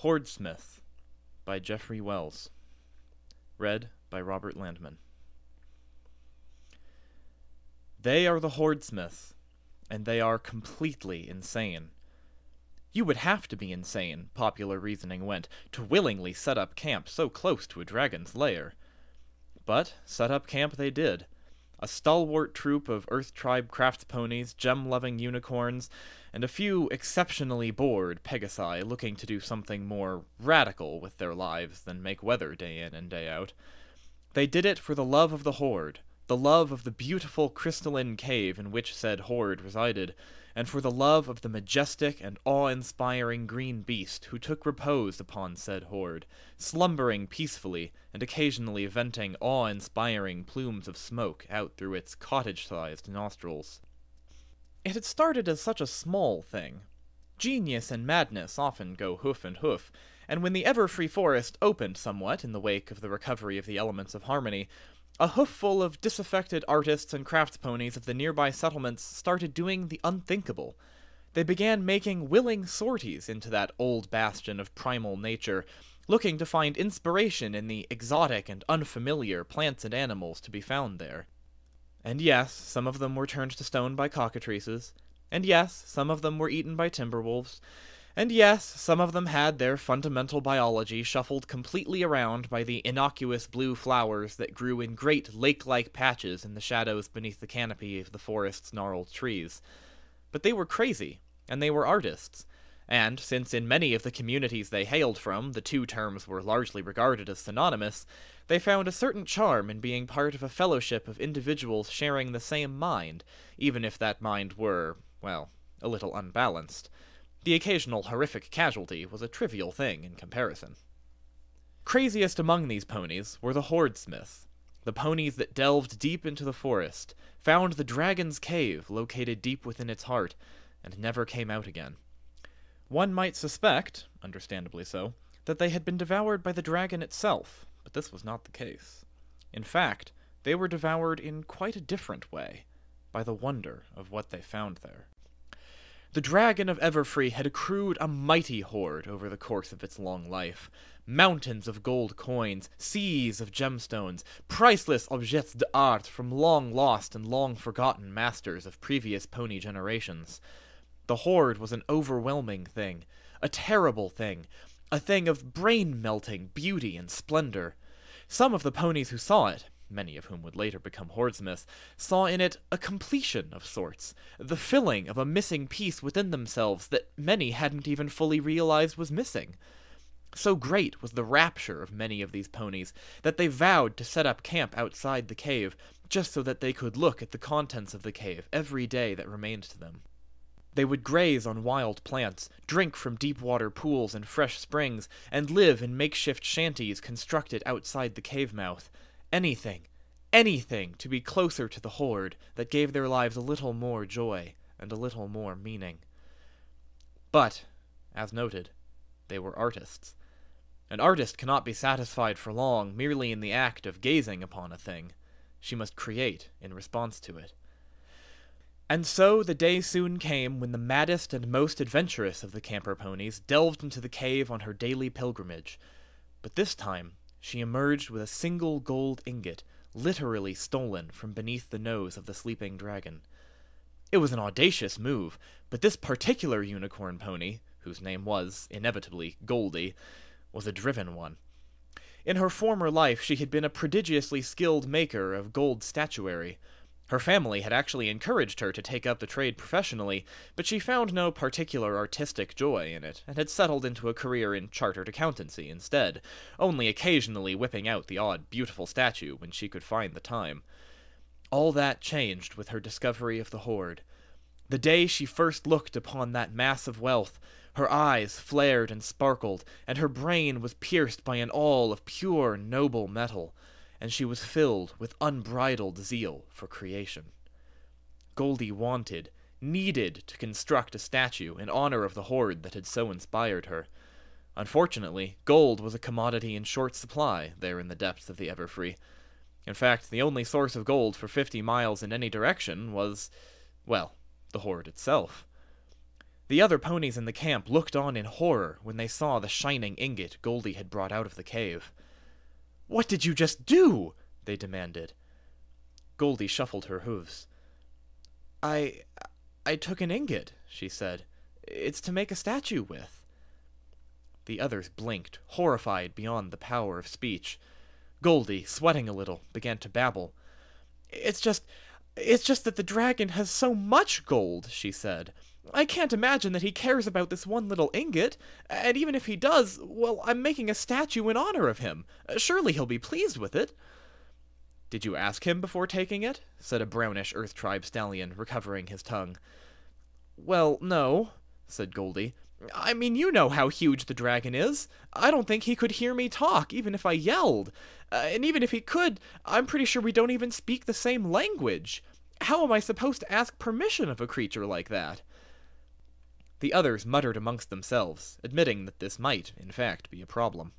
Hoardsmiths by Jeffrey Wells. Read by Robert Landman. They are the Hoardsmiths, and they are completely insane. You would have to be insane, popular reasoning went, to willingly set up camp so close to a dragon's lair. But set up camp they did. A stalwart troop of Earth Tribe craft ponies, gem-loving unicorns, and a few exceptionally bored Pegasi looking to do something more radical with their lives than make weather day in and day out. They did it for the love of the Horde, the love of the beautiful crystalline cave in which said Horde resided, and for the love of the majestic and awe-inspiring green beast who took repose upon said Horde, slumbering peacefully and occasionally venting awe-inspiring plumes of smoke out through its cottage-sized nostrils. It had started as such a small thing. Genius and madness often go hoof and hoof, and when the Everfree Forest opened somewhat in the wake of the recovery of the elements of harmony, a hoofful of disaffected artists and craft ponies of the nearby settlements started doing the unthinkable. They began making willing sorties into that old bastion of primal nature, looking to find inspiration in the exotic and unfamiliar plants and animals to be found there. And yes, some of them were turned to stone by cockatrices, and yes, some of them were eaten by timberwolves, and yes, some of them had their fundamental biology shuffled completely around by the innocuous blue flowers that grew in great lake-like patches in the shadows beneath the canopy of the forest's gnarled trees. But they were crazy, and they were artists, and since in many of the communities they hailed from the two terms were largely regarded as synonymous, they found a certain charm in being part of a fellowship of individuals sharing the same mind, even if that mind were, well, a little unbalanced. The occasional horrific casualty was a trivial thing in comparison. Craziest among these ponies were the Hoardsmiths, the ponies that delved deep into the forest, found the dragon's cave located deep within its heart, and never came out again. One might suspect, understandably so, that they had been devoured by the dragon itself, but this was not the case. In fact, they were devoured in quite a different way, by the wonder of what they found there. The dragon of Everfree had accrued a mighty hoard over the course of its long life. Mountains of gold coins, seas of gemstones, priceless objets d'art from long-lost and long-forgotten masters of previous pony generations. The hoard was an overwhelming thing, a terrible thing, a thing of brain-melting beauty and splendor. Some of the ponies who saw it, many of whom would later become Hoardsmiths, saw in it a completion of sorts, the filling of a missing piece within themselves that many hadn't even fully realized was missing. So great was the rapture of many of these ponies that they vowed to set up camp outside the cave, just so that they could look at the contents of the cave every day that remained to them. They would graze on wild plants, drink from deep-water pools and fresh springs, and live in makeshift shanties constructed outside the cave mouth. Anything to be closer to the Horde that gave their lives a little more joy and a little more meaning. But, as noted, they were artists. An artist cannot be satisfied for long merely in the act of gazing upon a thing. She must create in response to it. And so the day soon came when the maddest and most adventurous of the camper ponies delved into the cave on her daily pilgrimage. But this time, she emerged with a single gold ingot, literally stolen from beneath the nose of the sleeping dragon. It was an audacious move, but this particular unicorn pony, whose name was, inevitably, Goldie, was a driven one. In her former life, she had been a prodigiously skilled maker of gold statuary. Her family had actually encouraged her to take up the trade professionally, but she found no particular artistic joy in it, and had settled into a career in chartered accountancy instead, only occasionally whipping out the odd beautiful statue when she could find the time. All that changed with her discovery of the Horde. The day she first looked upon that mass of wealth, her eyes flared and sparkled, and her brain was pierced by an awe of pure, noble metal, and she was filled with unbridled zeal for creation. Goldie wanted, needed to construct a statue in honor of the Horde that had so inspired her. Unfortunately, gold was a commodity in short supply there in the depths of the Everfree. In fact, the only source of gold for 50 miles in any direction was, well, the Horde itself. The other ponies in the camp looked on in horror when they saw the shining ingot Goldie had brought out of the cave. "What did you just do?" they demanded. Goldie shuffled her hooves. I took an ingot," she said. "It's to make a statue with." The others blinked, horrified beyond the power of speech. Goldie, sweating a little, began to babble. It's just that the dragon has so much gold," she said. "I can't imagine that he cares about this one little ingot, and even if he does, well, I'm making a statue in honor of him. Surely he'll be pleased with it." "Did you ask him before taking it?" said a brownish Earth Tribe stallion, recovering his tongue. "Well, no," said Goldie. "I mean, you know how huge the dragon is. I don't think he could hear me talk, even if I yelled. And even if he could, I'm pretty sure we don't even speak the same language. How am I supposed to ask permission of a creature like that?" The others muttered amongst themselves, admitting that this might, in fact, be a problem.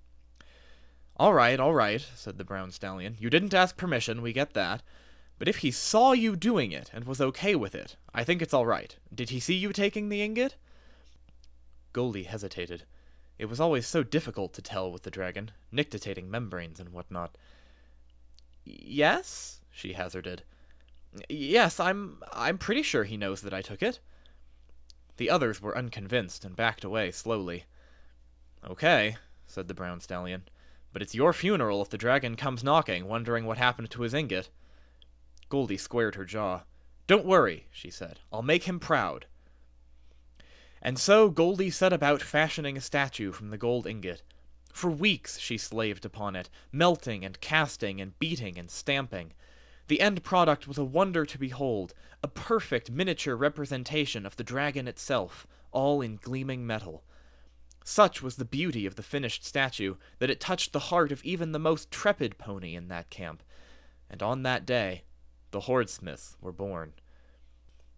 All right, said the brown stallion. "You didn't ask permission, we get that. But if he saw you doing it and was okay with it, I think it's all right. Did he see you taking the ingot?" Goldie hesitated. It was always so difficult to tell with the dragon, nictitating membranes and whatnot. "Yes?" she hazarded. "Yes, I'm pretty sure he knows that I took it." The others were unconvinced and backed away slowly. "Okay," said the brown stallion. "But it's your funeral if the dragon comes knocking, wondering what happened to his ingot." Goldie squared her jaw. "Don't worry," she said. "I'll make him proud." And so Goldie set about fashioning a statue from the gold ingot. For weeks she slaved upon it, melting and casting and beating and stamping. The end product was a wonder to behold, a perfect miniature representation of the dragon itself, all in gleaming metal. Such was the beauty of the finished statue that it touched the heart of even the most trepid pony in that camp. And on that day, the Hoardsmiths were born.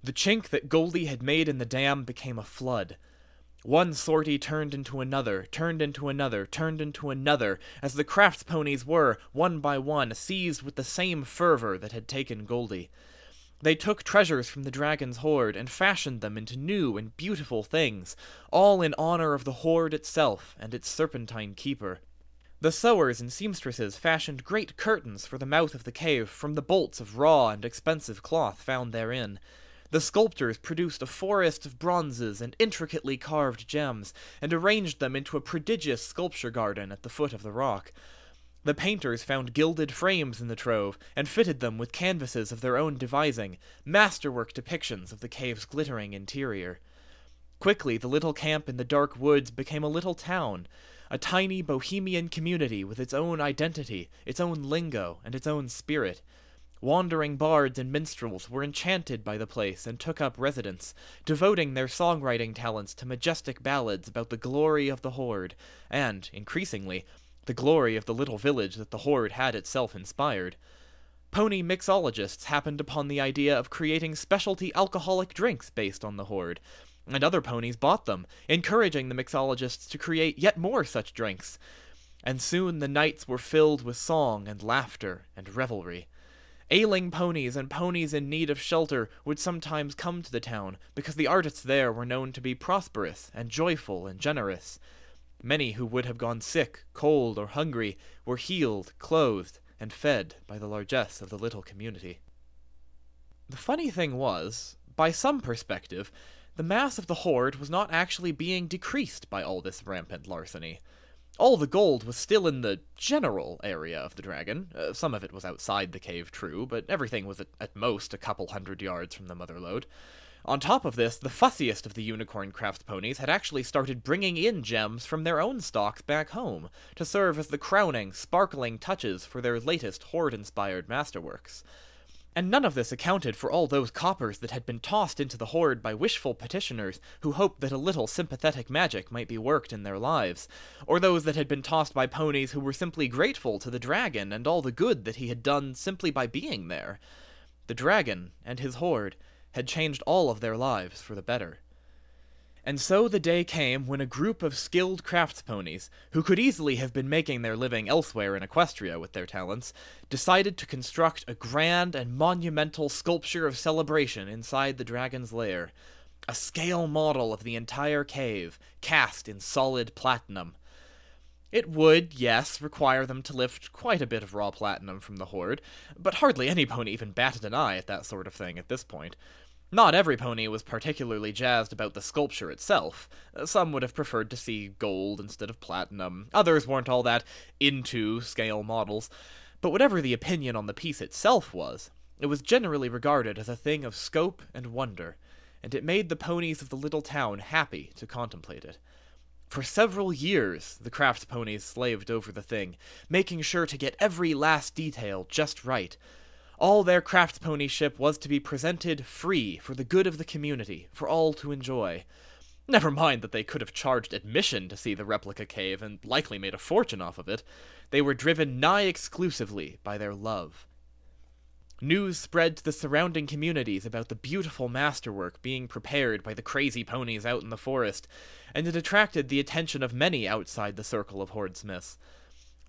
The chink that Goldie had made in the dam became a flood. One sortie turned into another, turned into another, turned into another, as the crafts ponies were, one by one, seized with the same fervor that had taken Goldie. They took treasures from the dragon's hoard and fashioned them into new and beautiful things, all in honor of the hoard itself and its serpentine keeper. The sewers and seamstresses fashioned great curtains for the mouth of the cave from the bolts of raw and expensive cloth found therein. The sculptors produced a forest of bronzes and intricately carved gems, and arranged them into a prodigious sculpture garden at the foot of the rock. The painters found gilded frames in the trove, and fitted them with canvases of their own devising, masterwork depictions of the cave's glittering interior. Quickly the little camp in the dark woods became a little town, a tiny bohemian community with its own identity, its own lingo, and its own spirit. Wandering bards and minstrels were enchanted by the place and took up residence, devoting their songwriting talents to majestic ballads about the glory of the Horde, and, increasingly, the glory of the little village that the Horde had itself inspired. Pony mixologists happened upon the idea of creating specialty alcoholic drinks based on the Horde, and other ponies bought them, encouraging the mixologists to create yet more such drinks. And soon the nights were filled with song and laughter and revelry. Ailing ponies and ponies in need of shelter would sometimes come to the town, because the artists there were known to be prosperous and joyful and generous. Many who would have gone sick, cold, or hungry were healed, clothed, and fed by the largesse of the little community. The funny thing was, by some perspective, the mass of the Horde was not actually being decreased by all this rampant larceny. All the gold was still in the general area of the dragon. Some of it was outside the cave, true, but everything was at most a couple 100 yards from the mother lode. On top of this, the fussiest of the unicorn crafts ponies had actually started bringing in gems from their own stocks back home, to serve as the crowning, sparkling touches for their latest Horde-inspired masterworks. And none of this accounted for all those coppers that had been tossed into the Horde by wishful petitioners who hoped that a little sympathetic magic might be worked in their lives, or those that had been tossed by ponies who were simply grateful to the dragon and all the good that he had done simply by being there. The dragon and his Horde had changed all of their lives for the better. And so the day came when a group of skilled crafts ponies, who could easily have been making their living elsewhere in Equestria with their talents, decided to construct a grand and monumental sculpture of celebration inside the dragon's lair. A scale model of the entire cave, cast in solid platinum. It would, yes, require them to lift quite a bit of raw platinum from the hoard, but hardly any pony even batted an eye at that sort of thing at this point. Not every pony was particularly jazzed about the sculpture itself. Some would have preferred to see gold instead of platinum. Others weren't all that into scale models. But whatever the opinion on the piece itself was, it was generally regarded as a thing of scope and wonder, and it made the ponies of the little town happy to contemplate it. For several years, the craft ponies slaved over the thing, making sure to get every last detail just right. All their craft ponyship was to be presented free for the good of the community, for all to enjoy. Never mind that they could have charged admission to see the replica cave and likely made a fortune off of it. They were driven nigh exclusively by their love. News spread to the surrounding communities about the beautiful masterwork being prepared by the crazy ponies out in the forest, and it attracted the attention of many outside the circle of Hoardsmiths.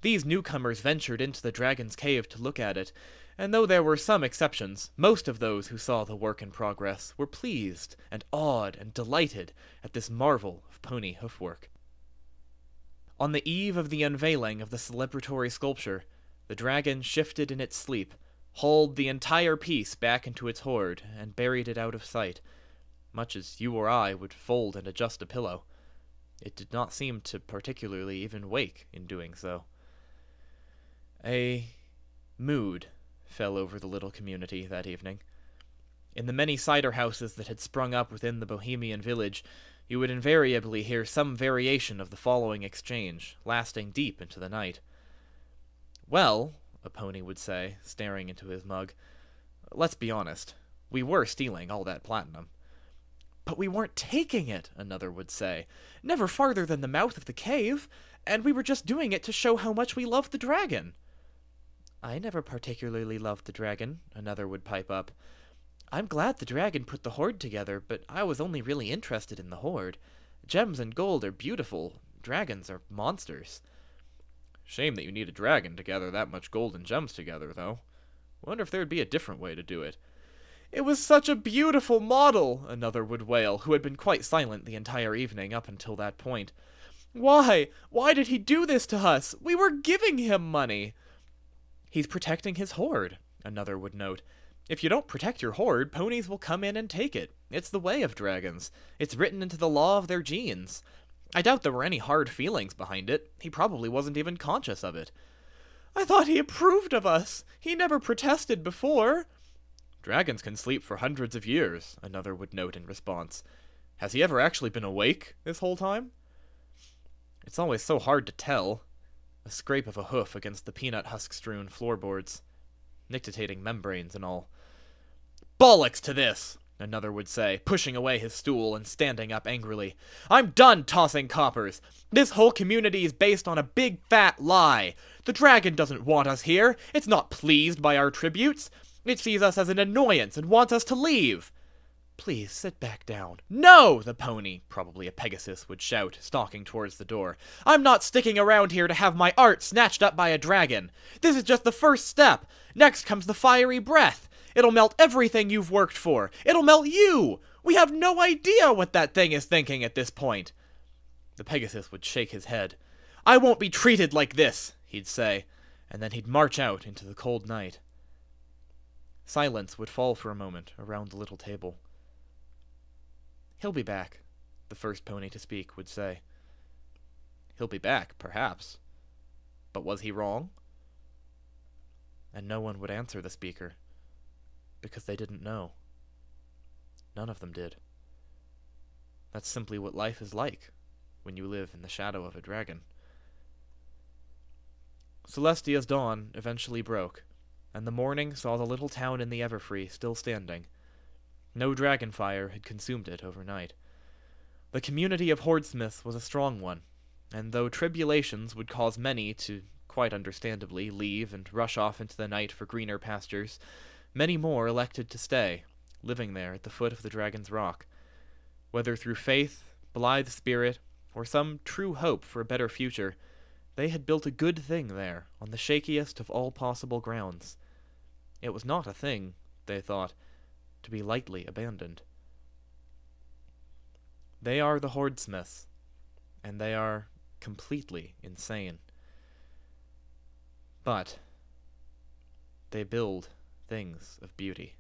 These newcomers ventured into the dragon's cave to look at it, and though there were some exceptions, most of those who saw the work in progress were pleased and awed and delighted at this marvel of pony hoofwork. On the eve of the unveiling of the celebratory sculpture, the dragon shifted in its sleep, hauled the entire piece back into its hoard, and buried it out of sight, much as you or I would fold and adjust a pillow. It did not seem to particularly even wake in doing so. A mood fell over the little community that evening. In the many cider houses that had sprung up within the Bohemian village, you would invariably hear some variation of the following exchange, lasting deep into the night. "Well," a pony would say, staring into his mug, "let's be honest. We were stealing all that platinum." "But we weren't taking it," another would say. "Never farther than the mouth of the cave, and we were just doing it to show how much we loved the dragon." "I never particularly loved the dragon," another would pipe up. "I'm glad the dragon put the hoard together, but I was only really interested in the hoard. Gems and gold are beautiful. Dragons are monsters." "Shame that you need a dragon to gather that much gold and gems together, though. Wonder if there'd be a different way to do it." "It was such a beautiful model," another would wail, who had been quite silent the entire evening up until that point. "Why? Why did he do this to us? We were giving him money." "He's protecting his hoard," another would note. "If you don't protect your hoard, ponies will come in and take it. It's the way of dragons. It's written into the law of their genes. I doubt there were any hard feelings behind it. He probably wasn't even conscious of it." "I thought he approved of us. He never protested before." "Dragons can sleep for hundreds of years," another would note in response. "Has he ever actually been awake this whole time?" It's always so hard to tell. A scrape of a hoof against the peanut husk-strewn floorboards. Nictitating membranes and all. "Bollocks to this!" another would say, pushing away his stool and standing up angrily. "I'm done tossing coppers! This whole community is based on a big fat lie! The dragon doesn't want us here! It's not pleased by our tributes! It sees us as an annoyance and wants us to leave!" "Please, sit back down." "No!" the pony, probably a Pegasus, would shout, stalking towards the door. "I'm not sticking around here to have my art snatched up by a dragon! This is just the first step! Next comes the fiery breath! It'll melt everything you've worked for! It'll melt you! We have no idea what that thing is thinking at this point!" The Pegasus would shake his head. "I won't be treated like this," he'd say, and then he'd march out into the cold night. Silence would fall for a moment around the little table. "He'll be back," the first pony to speak would say. He'll be back, perhaps. But was he wrong? And no one would answer the speaker, because they didn't know. None of them did. That's simply what life is like when you live in the shadow of a dragon. Celestia's dawn eventually broke, and the morning saw the little town in the Everfree still standing. No dragon fire had consumed it overnight. The community of Hoardsmiths was a strong one, and though tribulations would cause many to, quite understandably, leave and rush off into the night for greener pastures, many more elected to stay, living there at the foot of the Dragon's Rock. Whether through faith, blithe spirit, or some true hope for a better future, they had built a good thing there, on the shakiest of all possible grounds. It was not a thing, they thought, to be lightly abandoned. They are the Hoardsmiths, and they are completely insane. But they build things of beauty.